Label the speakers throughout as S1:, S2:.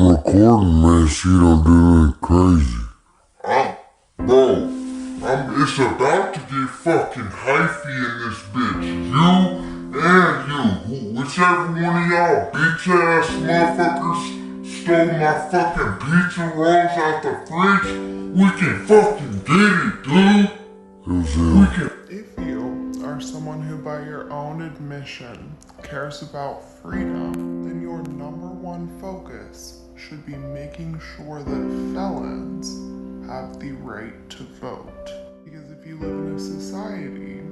S1: I'm recording, man, so you don't do it crazy. Bro, it's about to get fucking hyphy in this bitch. You and you, whichever one of y'all bitch ass motherfuckers stole my fucking pizza rolls out the fridge, we can fucking get it, dude.
S2: If you are someone who, by your own admission, cares about freedom, then your number one focus should be making sure that felons have the right to vote. Because if you live in a society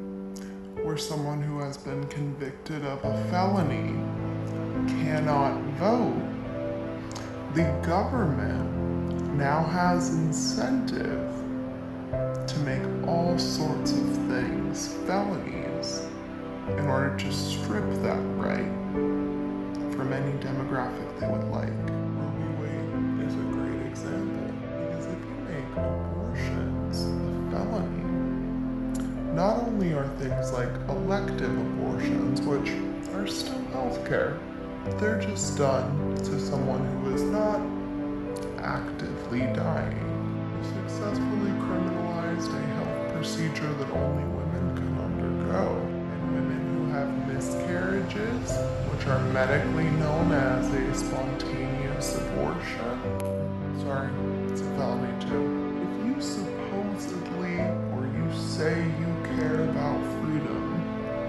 S2: where someone who has been convicted of a felony cannot vote, the government now has incentive to make all sorts of things felonies in order to strip that right from any demographic they would like. Roe v. Wade is a great example, because if you make abortions a felony, not only are things like elective abortions, which are still healthcare, but they're just done to someone who is not actively dying. You successfully criminalized a health procedure that only women can undergo. And women who have miscarriages, which are medically known as a spontaneous abortion, sorry, it's a felony too. If you supposedly, or you say you care about freedom,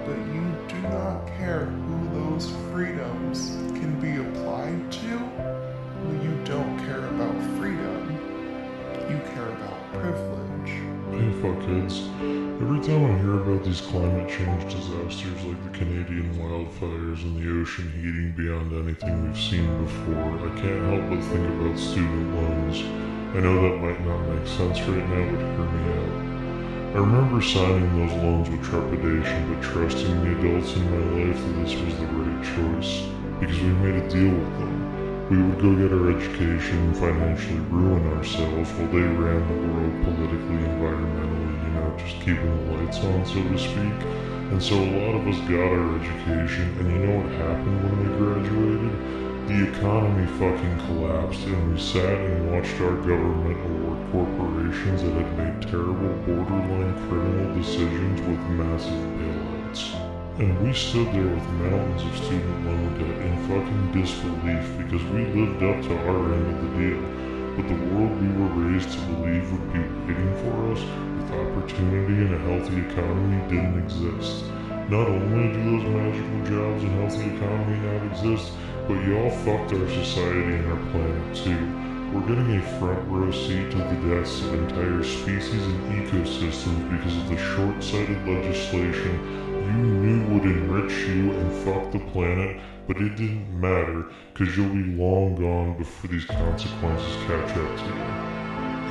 S2: but you do not care who those freedoms can be applied to, well, you don't care about freedom. You care about privilege.
S3: Hey fuckheads, every time I hear about these climate change disasters like the Canadian wildfires and the ocean heating beyond anything we've seen before, I can't help but think about student loans. I know that might not make sense right now, but hear me out. I remember signing those loans with trepidation, but trusting the adults in my life that this was the right choice, because we made a deal with them. We would go get our education and financially ruin ourselves while they ran the world politically, environmentally, just keeping the lights on, so to speak. And so a lot of us got our education, and you know what happened when we graduated? The economy fucking collapsed, and we sat and watched our government award corporations that had made terrible, borderline criminal decisions with massive bailouts. And we stood there with mountains of student loan debt in fucking disbelief because we lived up to our end of the deal. But the world we were raised to believe would be waiting for us with opportunity and a healthy economy didn't exist. Not only do those magical jobs and healthy economy not exist, but y'all fucked our society and our planet too. We're getting a front row seat to the deaths of entire species and ecosystems because of the short-sighted legislation you knew would enrich you and fuck the planet, but it didn't matter, cause you'll be long gone before these consequences catch up to you.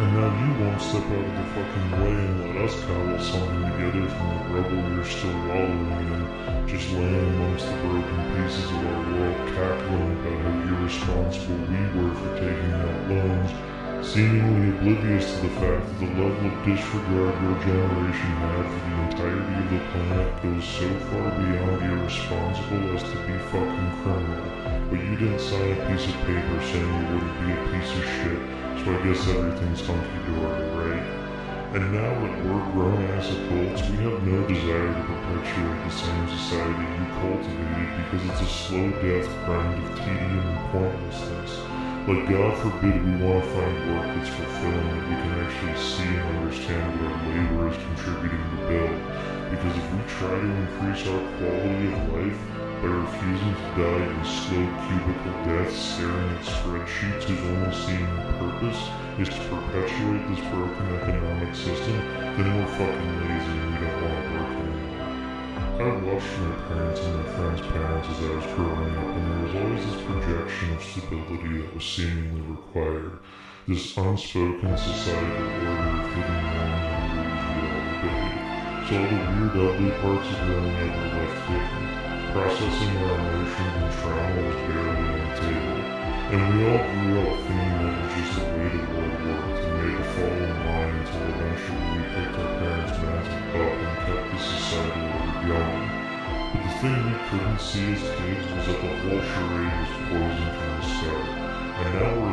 S3: And now you won't step out of the fucking way and let us cobble something together from the rubble you're still wallowing in, just laying amongst the broken pieces of our world, cackling about how irresponsible we were for taking out loans, seemingly oblivious to the fact that the level of disregard your generation had for the entirety of the planet goes so far beyond irresponsible as to be fucking criminal. But you didn't sign a piece of paper saying you wouldn't be a piece of shit, so I guess everything's hunky-dory, right? And now that we're grown-ass adults, we have no desire to perpetuate the same society you cultivated because it's a slow death grind of tedium and pointlessness. Like, God forbid we want to find work that's fulfilling that we can actually see and understand what our labor is contributing to build. Because if we try to increase our quality of life by refusing to die in slow cubicle deaths staring at spreadsheets whose only seeming purpose is to perpetuate this broken economic system, then we're fucking lazy and we don't want to work anymore. I watched my parents and my friends' parents as I was growing up, and there was always this projection of stability that was seemingly required. This unspoken societal order of hidden norms and rules we all obeyed. So all the weird, ugly parts of growing up were left hidden. Processing our emotions and trauma was barely on the table. And we all grew up thinking that was just the way the world worked, and made to fall in line until eventually we picked our parents' mantle up and kept the societal order going. But the thing we couldn't see as kids was that the whole charade was poison from the start. And now we're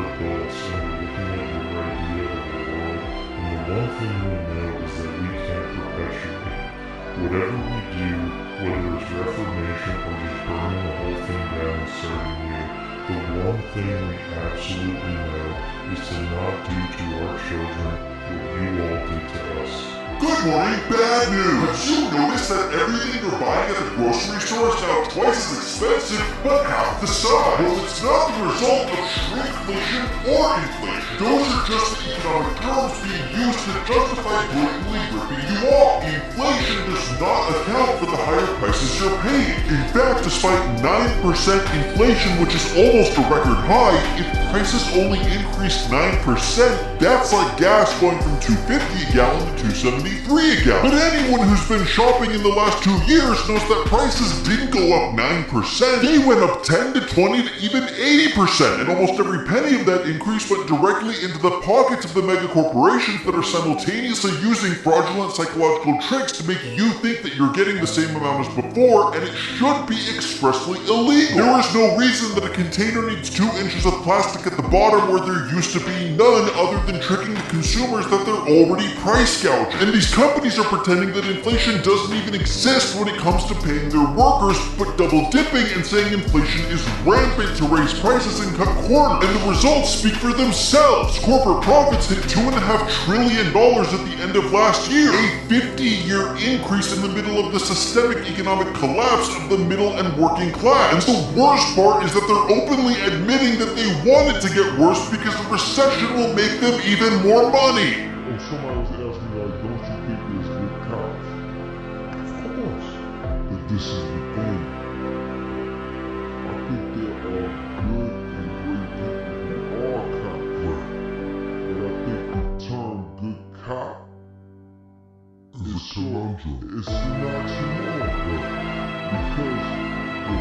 S3: thing we know is that we can't perpetuate. Whatever we do, whether it's reformation or just burning the whole thing down and starting new, the one thing we absolutely know is to not do to our children what you all did to us.
S1: Good morning, bad news! Have you noticed that everything you're buying at the grocery store is now twice as expensive, but half the size? Well, it's not the result of shrinkflation or inflation. Those are just the economic terms being used to justify blatantly ripping you off. Inflation does not account for the higher prices you're paying. In fact, despite 9% inflation, which is almost a record high, if prices only increased 9%, that's like gas going from $2.50 a gallon to $2.73 a gallon. But anyone who's been shopping in the last 2 years knows that prices didn't go up 9%. They went up 10 to 20 to even 80%, and almost every penny of that increase went directly into the pockets of the mega corporations that are simultaneously using fraudulent psychological tricks to make you think that you're getting the same amount as before, and it should be expressly illegal. There is no reason that a container needs 2 inches of plastic at the bottom where there used to be none, other than tricking the consumers that they're already price gouging. And these companies are pretending that inflation doesn't even exist when it comes to paying their workers, but double dipping and saying inflation is rampant to raise prices and cut corners. And the results speak for themselves. Corporate profits hit $2.5 trillion at the end of last year, a 50-year increase in the middle of the systemic economic collapse of the middle and working class. And the worst part is that they're openly admitting that they want it to get worse because the recession will make them even more money.
S3: And somebody was asking me, like, don't you think there's good cops? Of course. But this is the thing. I think there are good and great people who are cops. Right. But I think the term good cop is a conundrum. It's not tomorrow. Right. Because the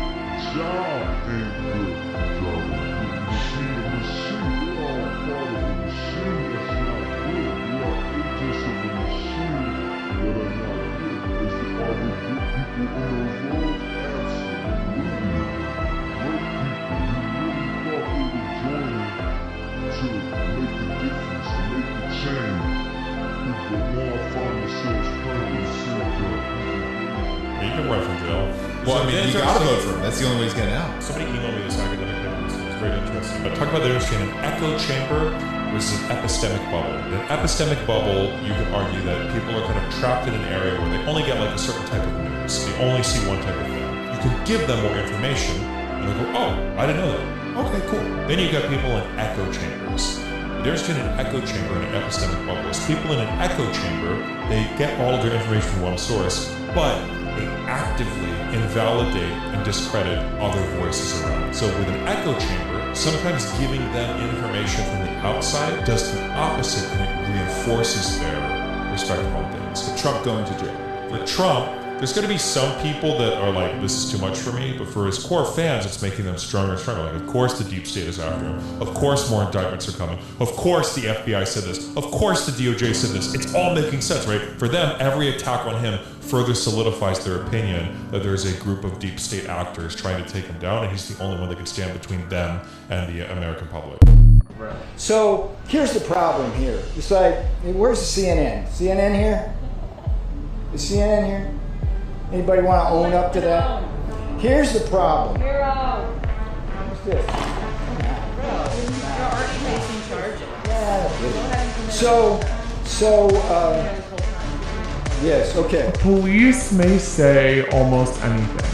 S3: job ain't good. The job is good. The machine, they are part of a machine that's not good. We are agents of the machine that are not good. Is the are the good people in those roles? Absolutely. Great people who really thought they were joining to make the difference, to make the change. But now I find themselves trying to see
S4: You can run from jail.
S5: Well, I mean, you gotta vote for him. That's the only way he's getting out.
S4: Somebody emailed me this academic difference. It's very interesting. But talk about the difference between an echo chamber versus an epistemic bubble. In an epistemic bubble, you could argue that people are kind of trapped in an area where they only get like a certain type of news. They only see one type of thing. You can give them more information, and they go, oh, I didn't know that. Okay, cool. Then you've got people in echo chambers. The difference between an echo chamber and an epistemic bubble is people in an echo chamber, they get all of their information from one source, but they actively invalidate and discredit other voices around. So with an echo chamber, sometimes giving them information from the outside does the opposite and it reinforces their respective ideas.
S5: Trump going to jail.
S4: For Trump, there's going to be some people that are like, this is too much for me, but for his core fans, it's making them stronger and stronger. Like, of course the deep state is after him. Of course more indictments are coming. Of course the FBI said this. Of course the DOJ said this. It's all making sense, right? For them, every attack on him further solidifies their opinion that there's a group of deep state actors trying to take him down, and he's the only one that can stand between them and the American public.
S6: So here's the problem here. It's like, where's the CNN? CNN here? Is CNN here? Anybody want to own up to that? Here's the problem. What's this?
S7: You're already facing charges.
S6: Yes, okay.
S2: Police may say almost anything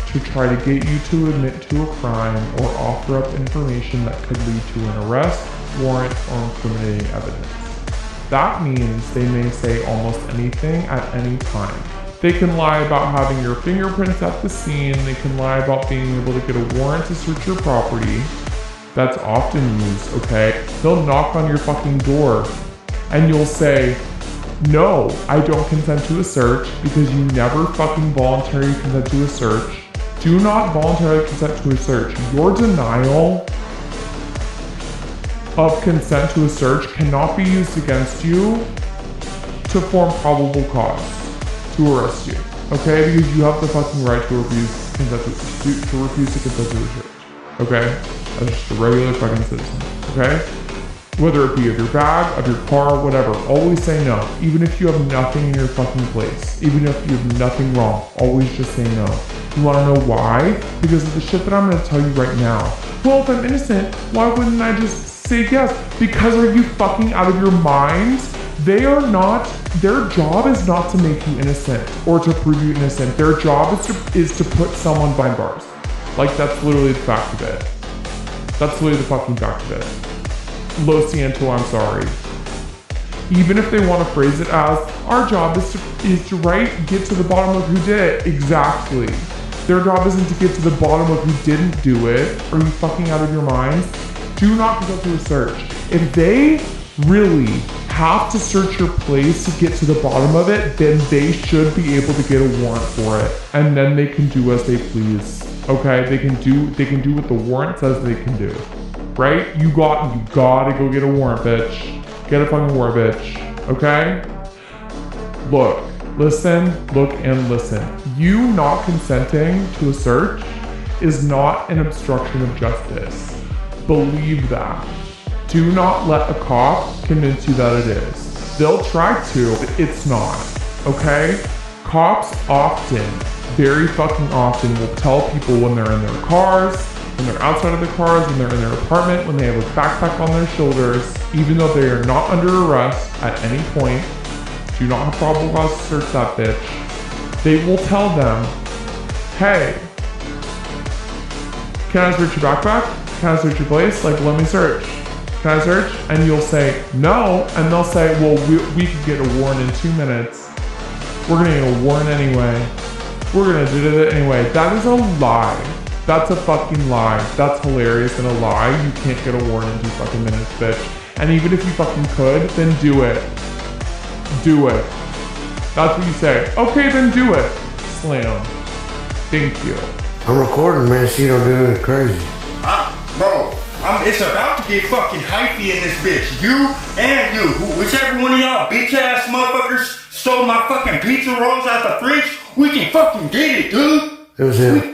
S2: to try to get you to admit to a crime or offer up information that could lead to an arrest, warrant, or incriminating evidence. That means they may say almost anything at any time. They can lie about having your fingerprints at the scene. They can lie about being able to get a warrant to search your property. That's often used, okay? They'll knock on your fucking door and you'll say, no, I don't consent to a search, because you never fucking voluntarily consent to a search. Do not voluntarily consent to a search. Your denial of consent to a search cannot be used against you to form probable cause to arrest you, okay? Because you have the fucking right to refuse consent to refuse to consent to a search, okay? As just a regular fucking citizen, okay? Whether it be of your bag, of your car, whatever, always say no. Even if you have nothing in your fucking place. Even if you have nothing wrong, always just say no. You wanna know why? Because of the shit that I'm gonna tell you right now. Well, if I'm innocent, why wouldn't I just say yes? Because are you fucking out of your minds? They are not, their job is not to make you innocent or to prove you innocent. Their job is to put someone behind bars. Like, that's literally the fact of it. That's literally the fucking fact of it. Lo siento, I'm sorry. Even if they want to phrase it as, our job is to get to the bottom of who did it. Exactly. Their job isn't to get to the bottom of who didn't do it. Are you fucking out of your minds? Do not go through a search. If they really have to search your place to get to the bottom of it, then they should be able to get a warrant for it. And then they can do as they please. Okay? They can do what the warrant says they can do. Right? You gotta go get a warrant, bitch. Get a fucking warrant, bitch. Okay? Look, and listen. You not consenting to a search is not an obstruction of justice. Believe that. Do not let a cop convince you that it is. They'll try to, but it's not. Okay? Cops often, very fucking often, will tell people when they're in their cars, when they're outside of their cars, when they're in their apartment, when they have a backpack on their shoulders, even though they are not under arrest at any point, do not have probable cause to search that bitch. They will tell them, hey, can I search your backpack? Can I search your place? Like, let me search. Can I search? And you'll say no, and they'll say, well, we could get a warrant in 2 minutes. We're gonna get a warrant anyway. We're gonna do it anyway. That is a lie. That's a fucking lie. That's hilarious and a lie. You can't get a warrant in 2 fucking minutes, bitch. And even if you fucking could, then do it. Do it. That's what you say. Okay, then do it. Slam. Thank you.
S7: I'm recording, man, so you don't do anything crazy.
S8: Bro, it's about to get fucking hypey in this bitch. You and you, whichever one of y'all bitch ass motherfuckers stole my fucking pizza rolls out the fridge, we can fucking get it, dude.
S7: It was him.